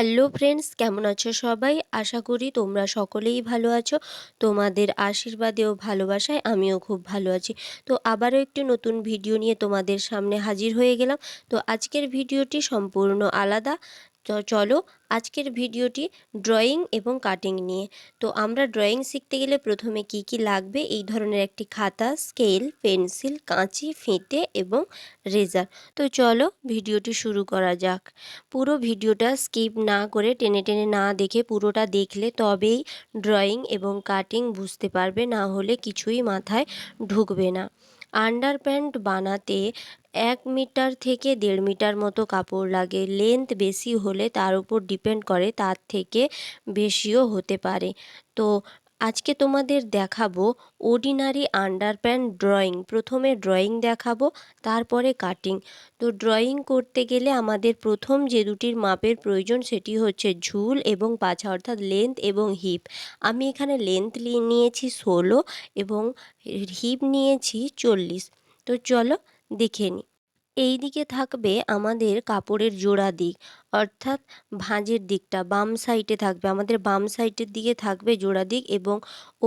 Hello friends, কেমন আছো সবাই? আশা করি তোমরা সকলেই ভালো আছো। তোমাদের আশীর্বাদে ও ভালোবাসায় আমিও খুব ভালো আছি। তো আবারও একটি নতুন ভিডিও নিয়ে তোমাদের সামনে হাজির হয়ে গেলাম। তো আজকের ভিডিওটি সম্পূর্ণ আলাদা। তো চলো, আজকের ভিডিওটি ড্রয়িং এবং কাটিং নিয়ে। তো আমরা ড্রয়িং শিখতে গেলে প্রথমে কি কি লাগবে? এই ধরনের একটি খাতা, স্কেল, পেন্সিল, কাঁচি, ফিতে এবং রেজার। তো চলো ভিডিওটি শুরু করা যাক। পুরো ভিডিওটা স্কিপ না করে টেনে টেনে না দেখে পুরোটা দেখলে তবেই ড্রয়িং এবং কাটিং বুঝতে পারবে, না হলে কিছুই মাথায় ঢুকবে না। আন্ডারপ্যান্ট বানাতে 1 মিটার থেকে 1.5 মিটার মতো কাপড় লাগে। লেন্থ বেশি হলে তার উপর ডিপেন্ড করে, তার থেকে বেশিও হতে পারে। তো আজকে তোমাদের দেখাবো অর্ডিনারি আন্ডারপ্যান্ট ড্রয়িং। প্রথমে ড্রয়িং দেখাবো, তারপরে কাটিং। তো ড্রয়িং করতে গেলে আমাদের প্রথম যে দুটির মাপের প্রয়োজন সেটি হচ্ছে ঝুল এবং পাছা, অর্থাৎ লেন্থ এবং হিপ। আমি এখানে লেন্থ নিয়েছি 16 এবং হিপ নিয়েছি 40। তো চলো দেখে নিই। এই দিকে থাকবে আমাদের কাপড়ের জোড়া দিক, অর্থাৎ ভাঁজের দিকটা বাম সাইডে থাকবে, আমাদের বাম সাইডের দিকে থাকবে জোড়া দিক। এবং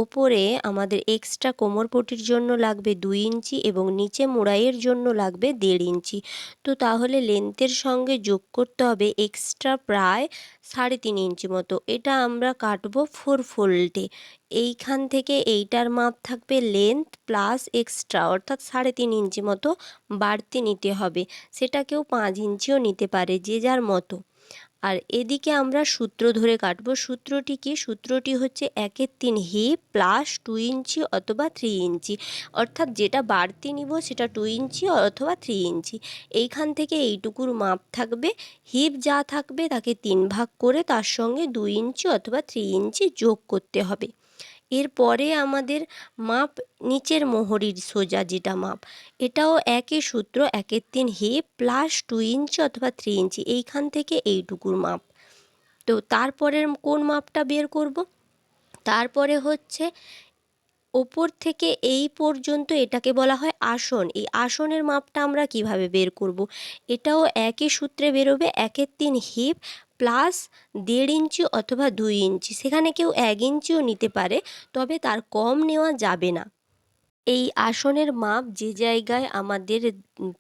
ওপরে আমাদের এক্সট্রা কোমরপটির জন্য লাগবে 2 ইঞ্চি এবং নিচে মোড়াইয়ের জন্য লাগবে 1.5 ইঞ্চি। তো তাহলে লেন্থের সঙ্গে যোগ করতে হবে এক্সট্রা প্রায় 3.5 ইঞ্চি মতো। এটা আমরা কাটবো 4 ফোল্ডে। এইখান থেকে এইটার মাপ থাকবে লেন্থ প্লাস এক্সট্রা, অর্থাৎ 3.5 ইঞ্চি মতো বাড়তি নিতে হবে। সেটা কেউ 5 ইঞ্চিও নিতে পারে, যে যার মতো। আর এদিকে আমরা সূত্র ধরে কাটবো। সূত্রটি কি? সূত্রটি হচ্ছে 1/3 হিপ প্লাস 2 ইঞ্চি অথবা 3 ইঞ্চি, অর্থাৎ যেটা বাড়তি নিব সেটা 2 ইঞ্চি অথবা 3 ইঞ্চি। এইখান থেকে এইটুকুর মাপ থাকবে। হিপ যা থাকবে তাকে 3 ভাগ করে তার সঙ্গে 2 ইঞ্চি অথবা 3 ইঞ্চি যোগ করতে হবে। এরপরে আমাদের মাপ নিচের মোহরির সোজা যেটা মাপ, এটাও একই সূত্র, 1/3 হিপ প্লাস 2 ইঞ্চি অথবা 3 ইঞ্চি, এইখান থেকে এইটুকুর মাপ। তো তারপরের কোন মাপটা বের করব? তারপরে হচ্ছে ওপর থেকে এই পর্যন্ত, এটাকে বলা হয় আসন। এই আসনের মাপটা আমরা কিভাবে বের করব? এটাও একই সূত্রে বেরোবে, 1/3 হিপ প্লাস 1.5 ইঞ্চি অথবা 2 ইঞ্চি। সেখানে কেউ 1 ইঞ্চিও নিতে পারে, তবে তার কম নেওয়া যাবে না। এই আসনের মাপ যে জায়গায় আমাদের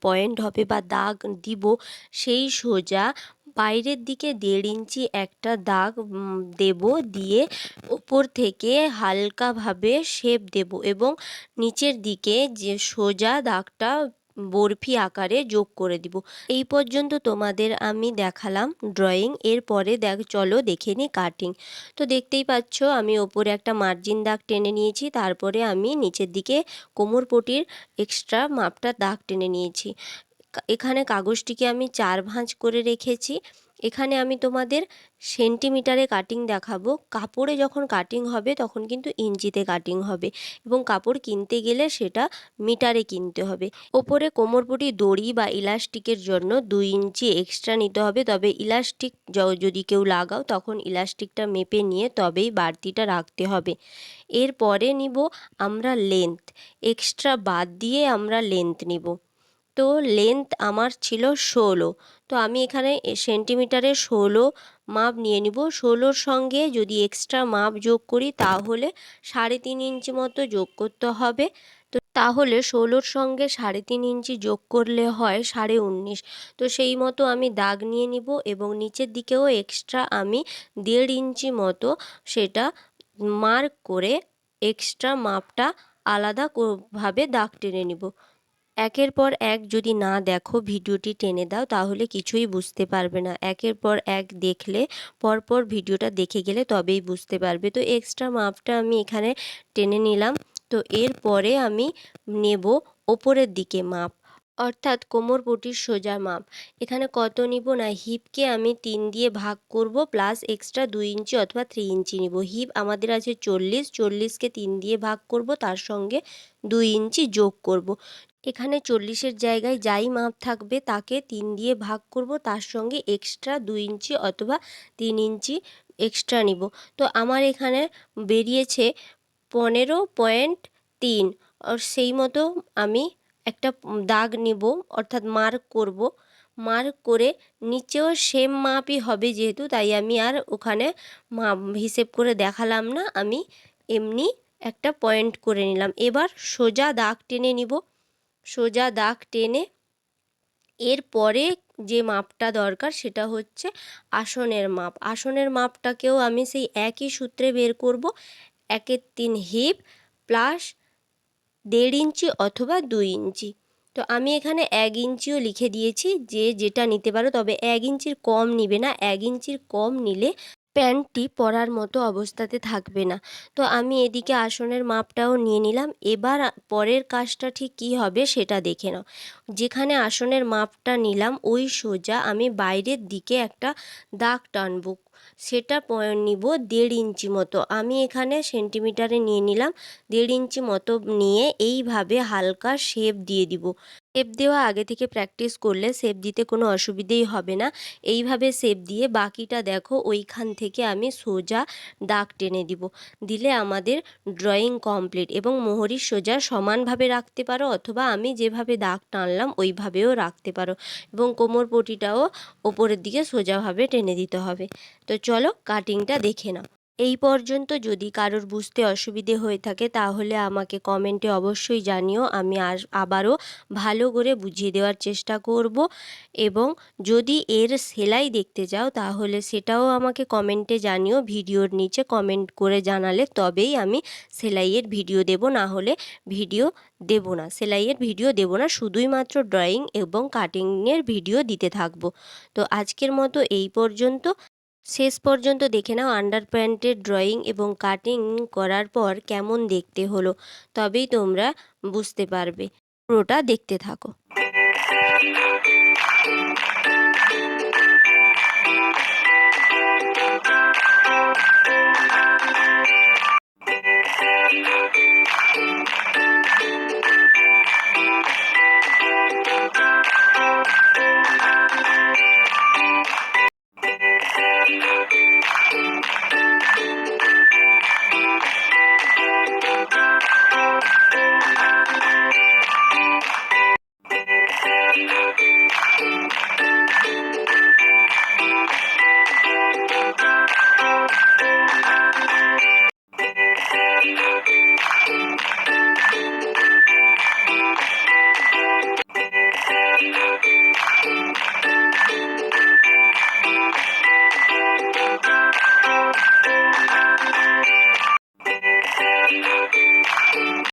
পয়েন্ট হবে বা দাগ দিব, সেই সোজা বাইরের দিকে 1.5 ইঞ্চি একটা দাগ দেব। দিয়ে ওপর থেকে হালকাভাবে শেপ দেব এবং নিচের দিকে যে সোজা দাগটা বরফি আকারে যোগ করে দিব। এই পর্যন্ত তোমাদের আমি দেখালাম ড্রয়িং। এরপরে চলো দেখে নিই কাটিং। তো দেখতেই পাচ্ছ আমি ওপরে একটা মার্জিন দাগ টেনে নিয়েছি, তারপরে আমি নিচের দিকে কোমরপটির এক্সট্রা মাপটা দাগ টেনে নিয়েছি। এখানে কাগজটিকে আমি 4 ভাঁজ করে রেখেছি। এখানে আমি তোমাদের সেন্টিমিটারে কাটিং দেখাবো। কাপড়ে যখন কাটিং হবে তখন কিন্তু ইঞ্চিতে কাটিং হবে, এবং কাপড় কিনতে গেলে সেটা মিটারে কিনতে হবে। ওপরে কোমরপটি দড়ি বা ইলাস্টিকের জন্য 2 ইঞ্চি এক্সট্রা নিতে হবে, তবে ইলাস্টিক যদি কেউ লাগাও তখন ইলাস্টিকটা মেপে নিয়ে তবেই বাড়তিটা রাখতে হবে। এরপরে নিব আমরা লেন্থ, এক্সট্রা বাদ দিয়ে আমরা লেন্থ নিব। তো লেন্থ আমার ছিল 16। তো আমি এখানে সেন্টিমিটারে 16 মাপ নিয়ে নিব। 16-র সঙ্গে যদি এক্সট্রা মাপ যোগ করি তাহলে 3.5 ইঞ্চি মতো যোগ করতে হবে। তো তাহলে 16-র সঙ্গে 3.5 ইঞ্চি যোগ করলে হয় 19.5। তো সেই মতো আমি দাগ নিয়ে নিব এবং নিচের দিকেও এক্সট্রা আমি 1.5 ইঞ্চি মতো সেটা মার্ক করে এক্সট্রা মাপটা আলাদা ভাবে দাগ টেনে নিব। একের পর এক যদি না দেখো, ভিডিওটি টেনে দাও, তাহলে কিছুই বুঝতে পারবে না। একের পর এক দেখলে, পরপর ভিডিওটা দেখে গেলে তবেই বুঝতে পারবে। তো এক্সট্রা মাপটা আমি এখানে টেনে নিলাম। তো এরপরে আমি নেব ওপরের দিকে মাপ, অর্থাৎ কোমরপটির সোজা মাপ। এখানে কত নিব না, হিপকে আমি 3 দিয়ে ভাগ করব প্লাস এক্সট্রা 2 ইঞ্চি অথবা 3 ইঞ্চি নিব। হিপ আমাদের আছে 40, 40কে 3 দিয়ে ভাগ করব, তার সঙ্গে 2 ইঞ্চি যোগ করব। এখানে 40-এর জায়গায় যাই মাপ থাকবে তাকে 3 দিয়ে ভাগ করব, তার সঙ্গে এক্সট্রা 2 ইঞ্চি অথবা 3 ইঞ্চি এক্সট্রা নিব। তো আমার এখানে বেরিয়েছে 15.3। আর সেই মতো আমি একটা দাগ নিব, অর্থাৎ মার্ক করব। মার্ক করে নিচেও সেম মাপই হবে যেহেতু, তাই আমি আর ওখানে মাপ হিসেব করে দেখালাম না, আমি এমনি একটা পয়েন্ট করে নিলাম। এবার সোজা দাগ টেনে নিব। সোজা দাগ টেনে এরপরে যে মাপটা দরকার সেটা হচ্ছে আসনের মাপ। আসনের মাপটাকেও আমি সেই একই সূত্রে বের করব। 1/3 হিপ প্লাস 1.5 ইঞ্চি অথবা 2 ইঞ্চি। তো আমি এখানে 1 ইঞ্চিও লিখে দিয়েছি, যে যেটা নিতে পারো, তবে 1 ইঞ্চির কম নিবে না। 1 ইঞ্চির কম নিলে প্যান্টটি পরার মতো অবস্থাতে থাকবে না। তো আমি এদিকে আসনের মাপটাও নিয়ে নিলাম। এবার পরের কাজটা ঠিক কী হবে সেটা দেখে নাও। যেখানে আসনের মাপটা নিলাম ওই সোজা আমি বাইরের দিকে একটা দাগ টানবো। সেটা নিব 1.5 ইঞ্চি মতো। আমি এখানে সেন্টিমিটারে নিয়ে নিলাম। 1.5 ইঞ্চি মতো নিয়ে এইভাবে হালকা শেপ দিয়ে দিব। শেপ দেওয়া আগে থেকে প্র্যাকটিস করলে শেপ দিতে কোনো অসুবিধেই হবে না। এইভাবে শেপ দিয়ে বাকিটা দেখো ওইখান থেকে আমি সোজা দাগ টেনে দিব। দিলে আমাদের ড্রয়িং কমপ্লিট। এবং মোহরির সোজা সমানভাবে রাখতে পারো, অথবা আমি যেভাবে দাগ টানলাম ওইভাবেও রাখতে পারো। এবং কোমর পটিটাও ওপরের দিকে সোজাভাবে টেনে দিতে হবে। তো চলো কাটিংটা দেখে নাও। এই পর্যন্ত যদি কারোর বুঝতে অসুবিধে হয়ে থাকে তাহলে আমাকে কমেন্টে অবশ্যই জানিও। আমি আবারও ভালো করে বুঝিয়ে দেওয়ার চেষ্টা করব। এবং যদি এর সেলাই দেখতে চাও তাহলে সেটাও আমাকে কমেন্টে জানিও। ভিডিওর নিচে কমেন্ট করে জানালে তবেই আমি সেলাইয়ের ভিডিও দেব, না হলে ভিডিও দেব না, সেলাইয়ের ভিডিও দেব না। শুধুই মাত্র ড্রয়িং এবং কাটিংয়ের ভিডিও দিতে থাকবো। তো আজকের মতো এই পর্যন্ত। শেষ পর্যন্ত দেখে নাও আন্ডার প্যান্টের ড্রয়িং এবং কাটিং করার পর কেমন দেখতে হলো, তবেই তোমরা বুঝতে পারবে। পুরোটা দেখতে থাকো।